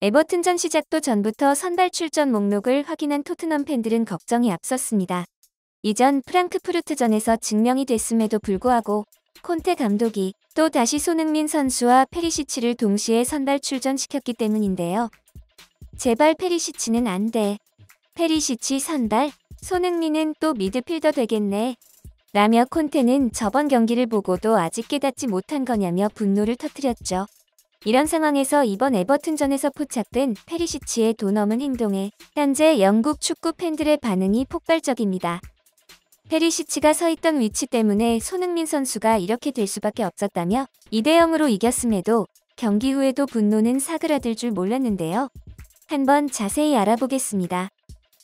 에버튼전 시작도 전부터 선발 출전 목록을 확인한 토트넘 팬들은 걱정이 앞섰습니다. 이전 프랑크푸르트전에서 증명이 됐음에도 불구하고 콘테 감독이 또 다시 손흥민 선수와 페리시치를 동시에 선발 출전시켰기 때문인데요. 제발 페리시치는 안 돼. 페리시치 선발? 손흥민은 또 미드필더 되겠네. 라며 콘테는 저번 경기를 보고도 아직 깨닫지 못한 거냐며 분노를 터뜨렸죠. 이런 상황에서 이번 에버튼전에서 포착된 페리시치의 도 넘은 행동에 현재 영국 축구 팬들의 반응이 폭발적입니다. 페리시치가 서 있던 위치 때문에 손흥민 선수가 이렇게 될 수밖에 없었다며 2대0으로 이겼음에도 경기 후에도 분노는 사그라들 줄 몰랐는데요. 한번 자세히 알아보겠습니다.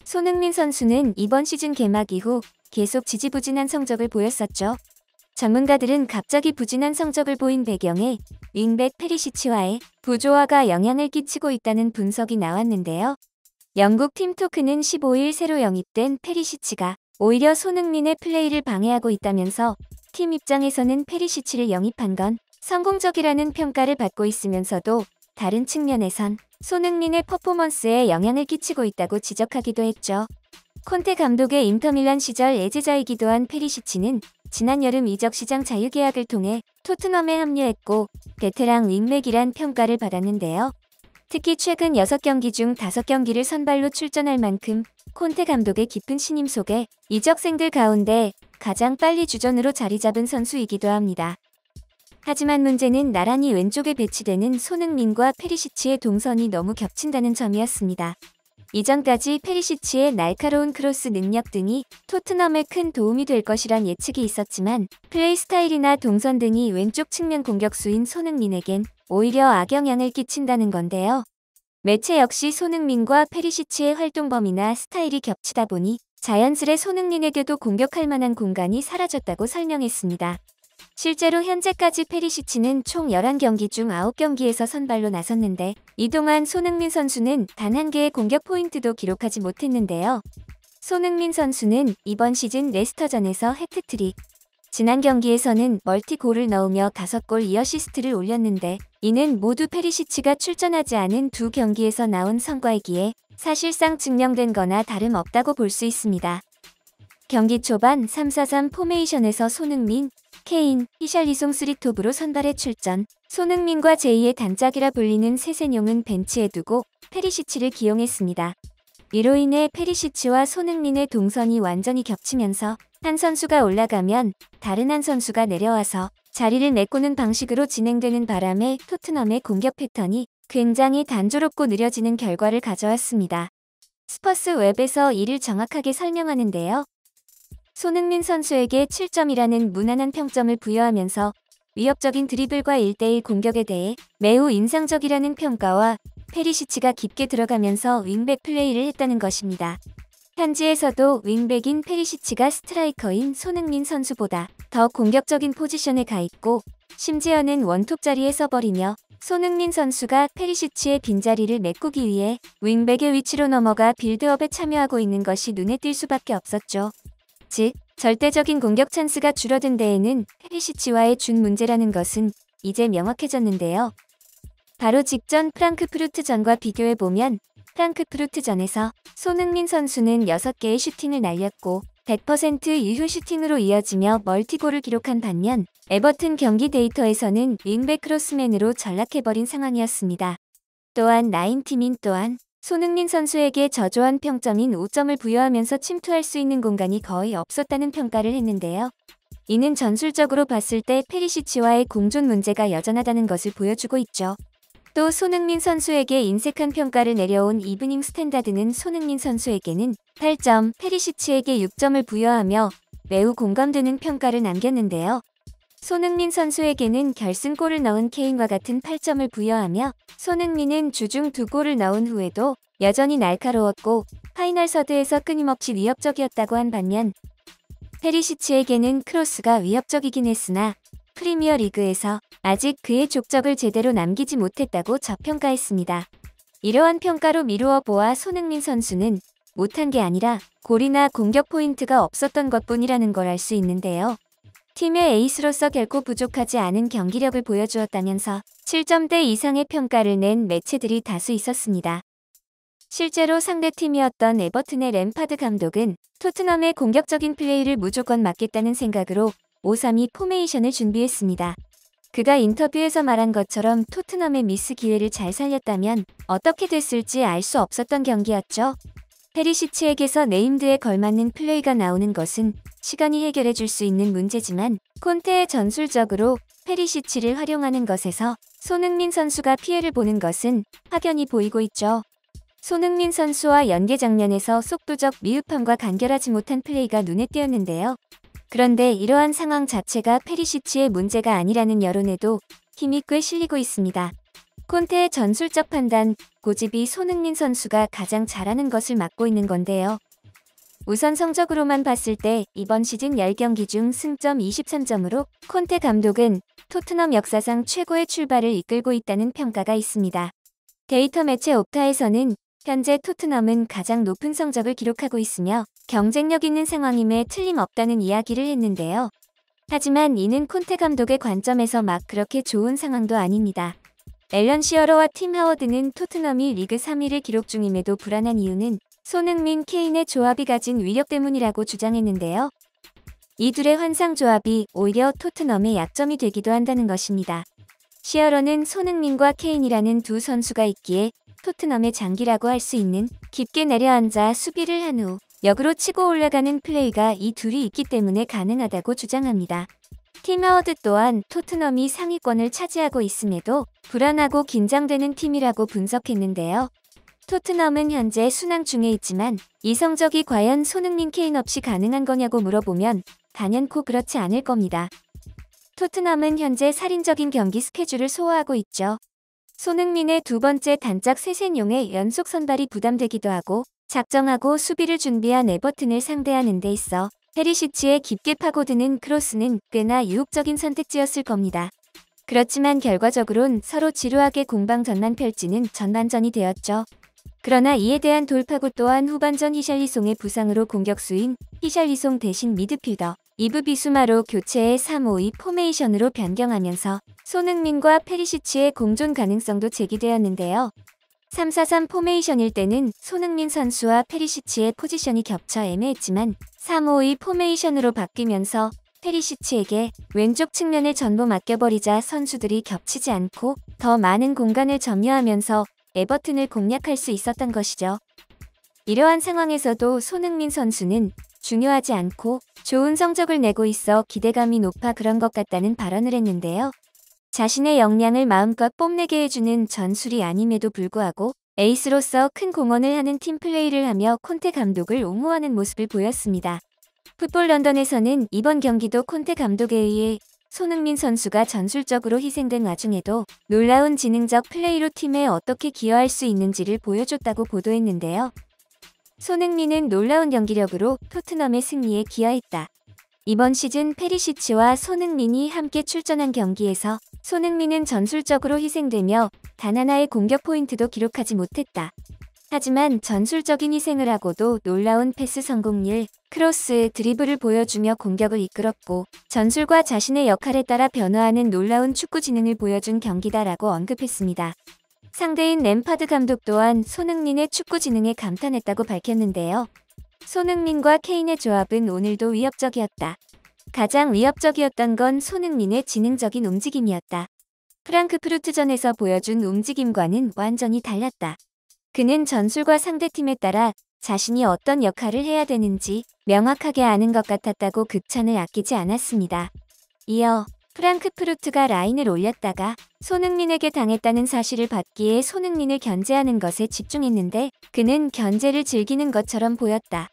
손흥민 선수는 이번 시즌 개막 이후 계속 지지부진한 성적을 보였었죠. 전문가들은 갑자기 부진한 성적을 보인 배경에 윙백 페리시치와의 부조화가 영향을 끼치고 있다는 분석이 나왔는데요. 영국 팀토크는 15일 새로 영입된 페리시치가 오히려 손흥민의 플레이를 방해하고 있다면서 팀 입장에서는 페리시치를 영입한 건 성공적이라는 평가를 받고 있으면서도 다른 측면에선 손흥민의 퍼포먼스에 영향을 끼치고 있다고 지적하기도 했죠. 콘테 감독의 인터밀란 시절 애제자이기도 한 페리시치는 지난 여름 이적시장 자유계약을 통해 토트넘에 합류했고 베테랑 윙백이란 평가를 받았는데요. 특히 최근 6경기 중 5경기를 선발로 출전할 만큼 콘테 감독의 깊은 신임 속에 이적생들 가운데 가장 빨리 주전으로 자리 잡은 선수이기도 합니다. 하지만 문제는 나란히 왼쪽에 배치되는 손흥민과 페리시치의 동선이 너무 겹친다는 점이었습니다. 이전까지 페리시치의 날카로운 크로스 능력 등이 토트넘에 큰 도움이 될 것이란 예측이 있었지만 플레이 스타일이나 동선 등이 왼쪽 측면 공격수인 손흥민에겐 오히려 악영향을 끼친다는 건데요. 매체 역시 손흥민과 페리시치의 활동 범위나 스타일이 겹치다 보니 자연스레 손흥민에게도 공격할 만한 공간이 사라졌다고 설명했습니다. 실제로 현재까지 페리시치는 총 11경기 중 9경기에서 선발로 나섰는데 이동안 손흥민 선수는 단 한 개의 공격 포인트도 기록하지 못했는데요. 손흥민 선수는 이번 시즌 레스터전에서 해트트릭, 지난 경기에서는 멀티골을 넣으며 5골 2어시스트를 올렸는데 이는 모두 페리시치가 출전하지 않은 두 경기에서 나온 성과이기에 사실상 증명된 거나 다름없다고 볼 수 있습니다. 경기 초반 3-4-3 포메이션에서 손흥민, 케인, 히샬리송 3톱으로 선발에 출전, 손흥민과 제2의 단짝이라 불리는 세세뇽은 벤치에 두고 페리시치를 기용했습니다. 이로 인해 페리시치와 손흥민의 동선이 완전히 겹치면서 한 선수가 올라가면 다른 한 선수가 내려와서 자리를 메꾸는 방식으로 진행되는 바람에 토트넘의 공격 패턴이 굉장히 단조롭고 느려지는 결과를 가져왔습니다. 스퍼스 웹에서 이를 정확하게 설명하는데요. 손흥민 선수에게 7점이라는 무난한 평점을 부여하면서 위협적인 드리블과 1대1 공격에 대해 매우 인상적이라는 평가와 페리시치가 깊게 들어가면서 윙백 플레이를 했다는 것입니다. 현지에서도 윙백인 페리시치가 스트라이커인 손흥민 선수보다 더 공격적인 포지션에 가 있고 심지어는 원톱 자리에 서버리며 손흥민 선수가 페리시치의 빈자리를 메꾸기 위해 윙백의 위치로 넘어가 빌드업에 참여하고 있는 것이 눈에 띌 수밖에 없었죠. 즉, 절대적인 공격 찬스가 줄어든 데에는 페리시치와의 준 문제라는 것은 이제 명확해졌는데요. 바로 직전 프랑크푸르트전과 비교해보면 프랑크푸르트전에서 손흥민 선수는 6개의 슈팅을 날렸고 100% 유효 슈팅으로 이어지며 멀티골을 기록한 반면 에버튼 경기 데이터에서는 윙백 크로스맨으로 전락해버린 상황이었습니다. 또한 나인팀인 또한 손흥민 선수에게 저조한 평점인 5점을 부여하면서 침투할 수 있는 공간이 거의 없었다는 평가를 했는데요. 이는 전술적으로 봤을 때 페리시치와의 공존 문제가 여전하다는 것을 보여주고 있죠. 또 손흥민 선수에게 인색한 평가를 내려온 이브닝 스탠다드는 손흥민 선수에게는 8점, 페리시치에게 6점을 부여하며 매우 공감되는 평가를 남겼는데요. 손흥민 선수에게는 결승골을 넣은 케인과 같은 8점을 부여하며 손흥민은 주중 2골을 넣은 후에도 여전히 날카로웠고 파이널 서드에서 끊임없이 위협적이었다고 한 반면 페리시치에게는 크로스가 위협적이긴 했으나 프리미어 리그에서 아직 그의 족적을 제대로 남기지 못했다고 저평가했습니다. 이러한 평가로 미루어 보아 손흥민 선수는 못한 게 아니라 골이나 공격 포인트가 없었던 것뿐이라는 걸 알 수 있는데요. 팀의 에이스로서 결코 부족하지 않은 경기력을 보여주었다면서 7점대 이상의 평가를 낸 매체들이 다수 있었습니다. 실제로 상대팀이었던 에버튼의 램파드 감독은 토트넘의 공격적인 플레이를 무조건 막겠다는 생각으로 5-3-2 포메이션을 준비했습니다. 그가 인터뷰에서 말한 것처럼 토트넘의 미스 기회를 잘 살렸다면 어떻게 됐을지 알 수 없었던 경기였죠. 페리시치에게서 네임드에 걸맞는 플레이가 나오는 것은 시간이 해결해 줄 수 있는 문제지만 콘테의 전술적으로 페리시치를 활용하는 것에서 손흥민 선수가 피해를 보는 것은 확연히 보이고 있죠. 손흥민 선수와 연계 장면에서 속도적 미흡함과 간결하지 못한 플레이가 눈에 띄었는데요. 그런데 이러한 상황 자체가 페리시치의 문제가 아니라는 여론에도 힘이 꽤 실리고 있습니다. 콘테의 전술적 판단, 고집이 손흥민 선수가 가장 잘하는 것을 맡고 있는 건데요. 우선 성적으로만 봤을 때 이번 시즌 10경기 중 승점 23점으로 콘테 감독은 토트넘 역사상 최고의 출발을 이끌고 있다는 평가가 있습니다. 데이터 매체 옵타에서는 현재 토트넘은 가장 높은 성적을 기록하고 있으며 경쟁력 있는 상황임에 틀림없다는 이야기를 했는데요. 하지만 이는 콘테 감독의 관점에서 막 그렇게 좋은 상황도 아닙니다. 앨런 시어러와 팀 하워드는 토트넘이 리그 3위를 기록 중임에도 불안한 이유는 손흥민, 케인의 조합이 가진 위력 때문이라고 주장했는데요. 이 둘의 환상 조합이 오히려 토트넘의 약점이 되기도 한다는 것입니다. 시어러는 손흥민과 케인이라는 두 선수가 있기에 토트넘의 장기라고 할 수 있는 깊게 내려앉아 수비를 한 후 역으로 치고 올라가는 플레이가 이 둘이 있기 때문에 가능하다고 주장합니다. 팀 하워드 또한 토트넘이 상위권을 차지하고 있음에도 불안하고 긴장되는 팀이라고 분석했는데요. 토트넘은 현재 순항 중에 있지만 이 성적이 과연 손흥민, 케인 없이 가능한 거냐고 물어보면 단연코 그렇지 않을 겁니다. 토트넘은 현재 살인적인 경기 스케줄을 소화하고 있죠. 손흥민의 두 번째 단짝 쇄신용의 연속 선발이 부담되기도 하고 작정하고 수비를 준비한 에버튼을 상대하는 데 있어 페리시치의 깊게 파고드는 크로스는 꽤나 유혹적인 선택지였을 겁니다. 그렇지만 결과적으론 서로 지루하게 공방전만 펼치는 전반전이 되었죠. 그러나 이에 대한 돌파구 또한 후반전 히샬리송의 부상으로 공격수인 히샬리송 대신 미드필더 이브 비수마로 교체의 3-5-2 포메이션으로 변경하면서 손흥민과 페리시치의 공존 가능성도 제기되었는데요. 3-4-3 포메이션일 때는 손흥민 선수와 페리시치의 포지션이 겹쳐 애매했지만 3-5-2 포메이션으로 바뀌면서 페리시치에게 왼쪽 측면을 전부 맡겨버리자 선수들이 겹치지 않고 더 많은 공간을 점유하면서 에버튼을 공략할 수 있었던 것이죠. 이러한 상황에서도 손흥민 선수는 중요하지 않고 좋은 성적을 내고 있어 기대감이 높아 그런 것 같다는 발언을 했는데요. 자신의 역량을 마음껏 뽐내게 해주는 전술이 아님에도 불구하고 에이스로서 큰 공헌을 하는 팀 플레이를 하며 콘테 감독을 옹호하는 모습을 보였습니다. 풋볼 런던에서는 이번 경기도 콘테 감독에 의해 손흥민 선수가 전술적으로 희생된 와중에도 놀라운 지능적 플레이로 팀에 어떻게 기여할 수 있는지를 보여줬다고 보도했는데요. 손흥민은 놀라운 경기력으로 토트넘의 승리에 기여했다. 이번 시즌 페리시치와 손흥민이 함께 출전한 경기에서 손흥민은 전술적으로 희생되며 단 하나의 공격 포인트도 기록하지 못했다. 하지만 전술적인 희생을 하고도 놀라운 패스 성공률, 크로스, 드리블을 보여주며 공격을 이끌었고 전술과 자신의 역할에 따라 변화하는 놀라운 축구 지능을 보여준 경기다라고 언급했습니다. 상대인 램파드 감독 또한 손흥민의 축구 지능에 감탄했다고 밝혔는데요. 손흥민과 케인의 조합은 오늘도 위협적이었다. 가장 위협적이었던 건 손흥민의 지능적인 움직임이었다. 프랑크푸르트전에서 보여준 움직임과는 완전히 달랐다. 그는 전술과 상대팀에 따라 자신이 어떤 역할을 해야 되는지 명확하게 아는 것 같았다고 극찬을 아끼지 않았습니다. 이어 프랑크푸르트가 라인을 올렸다가 손흥민에게 당했다는 사실을 받기에 손흥민을 견제하는 것에 집중했는데 그는 견제를 즐기는 것처럼 보였다.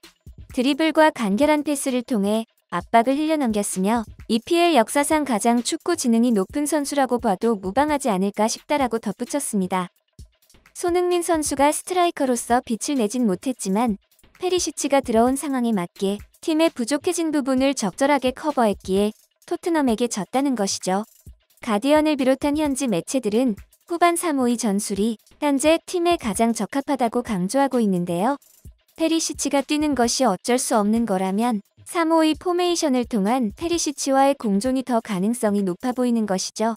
드리블과 간결한 패스를 통해 압박을 흘려넘겼으며 EPL 역사상 가장 축구 지능이 높은 선수라고 봐도 무방하지 않을까 싶다라고 덧붙였습니다. 손흥민 선수가 스트라이커로서 빛을 내진 못했지만 페리시치가 들어온 상황에 맞게 팀의 부족해진 부분을 적절하게 커버했기에 토트넘에게 졌다는 것이죠. 가디언을 비롯한 현지 매체들은 후반 3-5-2 전술이 현재 팀에 가장 적합하다고 강조하고 있는데요. 페리시치가 뛰는 것이 어쩔 수 없는 거라면 3-5-2 포메이션을 통한 페리시치와의 공존이 더 가능성이 높아 보이는 것이죠.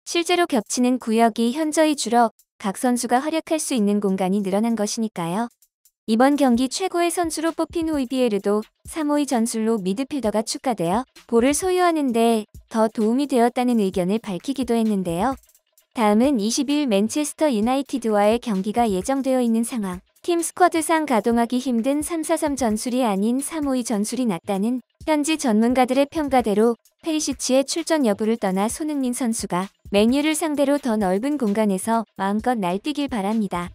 실제로 겹치는 구역이 현저히 줄어 각 선수가 활약할 수 있는 공간이 늘어난 것이니까요. 이번 경기 최고의 선수로 뽑힌 호이비에르도 3-5-2 전술로 미드필더가 추가되어 볼을 소유하는 데 더 도움이 되었다는 의견을 밝히기도 했는데요. 다음은 20일 맨체스터 유나이티드와의 경기가 예정되어 있는 상황. 팀 스쿼드상 가동하기 힘든 3-4-3 전술이 아닌 3-5-2 전술이 낫다는 현지 전문가들의 평가대로 페리시치의 출전 여부를 떠나 손흥민 선수가 맨유를 상대로 더 넓은 공간에서 마음껏 날뛰길 바랍니다.